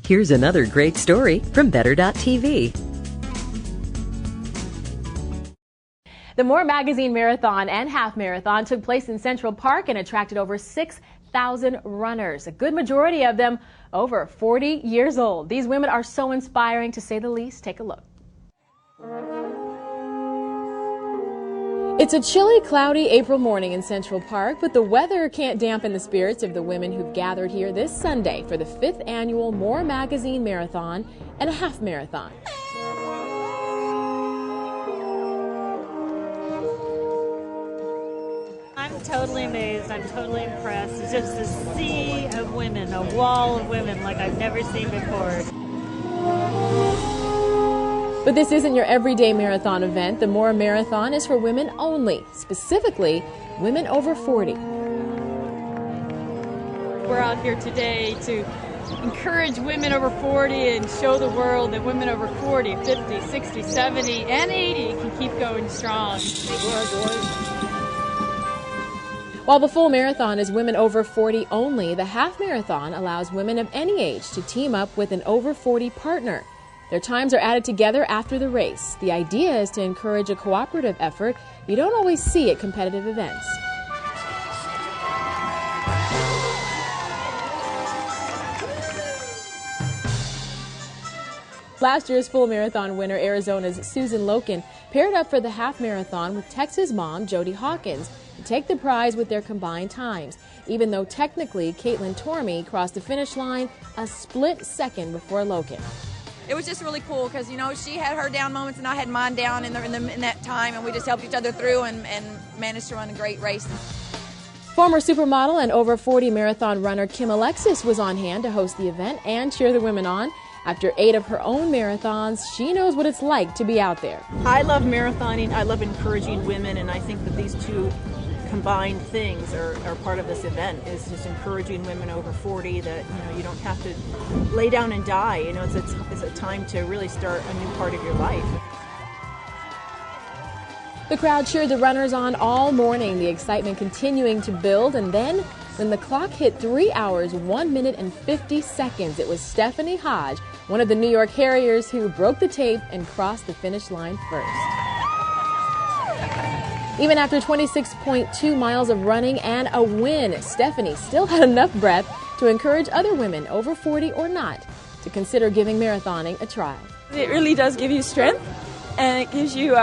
Here's another great story from Better.tv. The More Magazine Marathon and Half Marathon took place in Central Park and attracted over 6,000 runners, a good majority of them over 40 years old. These women are so inspiring, to say the least. Take a look. It's a chilly, cloudy April morning in Central Park, but the weather can't dampen the spirits of the women who've gathered here this Sunday for the 5th annual More Magazine Marathon and a Half Marathon. I'm totally amazed. I'm totally impressed. It's just a sea of women, a wall of women like I've never seen before. But this isn't your everyday marathon event. The More Marathon is for women only, specifically women over 40. We're out here today to encourage women over 40 and show the world that women over 40, 50, 60, 70, and 80 can keep going strong. While the full marathon is women over 40 only, the half marathon allows women of any age to team up with an over 40 partner. Their times are added together after the race. The idea is to encourage a cooperative effort you don't always see at competitive events. Last year's full marathon winner, Arizona's Susan Loken, paired up for the half marathon with Texas mom Jody Hawkins to take the prize with their combined times, even though technically Caitlin Tormey crossed the finish line a split second before Loken. It was just really cool because, you know, she had her down moments and I had mine down in that time, and we just helped each other through and managed to run a great race. Former supermodel and over 40 marathon runner Kim Alexis was on hand to host the event and cheer the women on. After 8 of her own marathons, she knows what it's like to be out there. I love marathoning. I love encouraging women, and I think that these two combined things are part of this event, is just encouraging women over 40 that, you know, you don't have to lay down and die. You know, it's a time to really start a new part of your life. The crowd cheered the runners on all morning, the excitement continuing to build, and then when the clock hit 3 hours, 1 minute and 50 seconds, it was Stephanie Hodge, one of the New York Harriers, who broke the tape and crossed the finish line first. Even after 26.2 miles of running and a win, Stephanie still had enough breath to encourage other women over 40 or not to consider giving marathoning a try. It really does give you strength, and it gives you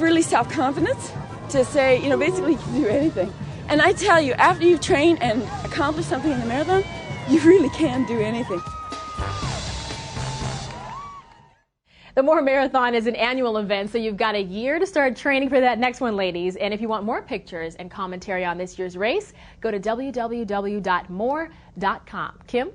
really self-confidence to say, you know, basically you can do anything. And I tell you, after you've trained and accomplished something in the marathon, you really can do anything. The More Marathon is an annual event, so you've got a year to start training for that next one, ladies. And if you want more pictures and commentary on this year's race, go to www.more.com. Kim?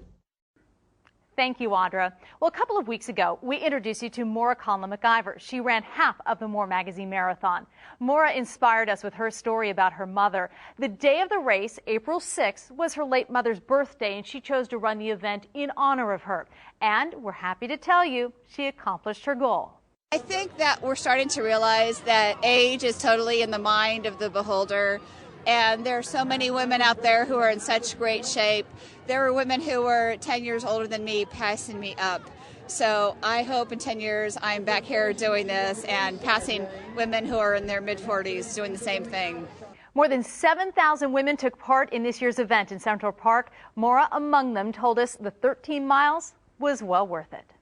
Thank you, Audra. Well, a couple of weeks ago, we introduced you to Maura Conlon McIver. She ran half of the More Magazine Marathon. Maura inspired us with her story about her mother. The day of the race, April 6th, was her late mother's birthday, and she chose to run the event in honor of her. And we're happy to tell you she accomplished her goal. I think that we're starting to realize that age is totally in the mind of the beholder. And there are so many women out there who are in such great shape. There were women who were 10 years older than me passing me up. So I hope in 10 years I'm back here doing this and passing women who are in their mid-40s doing the same thing. More than 7,000 women took part in this year's event in Central Park. Maura among them told us the 13 miles was well worth it.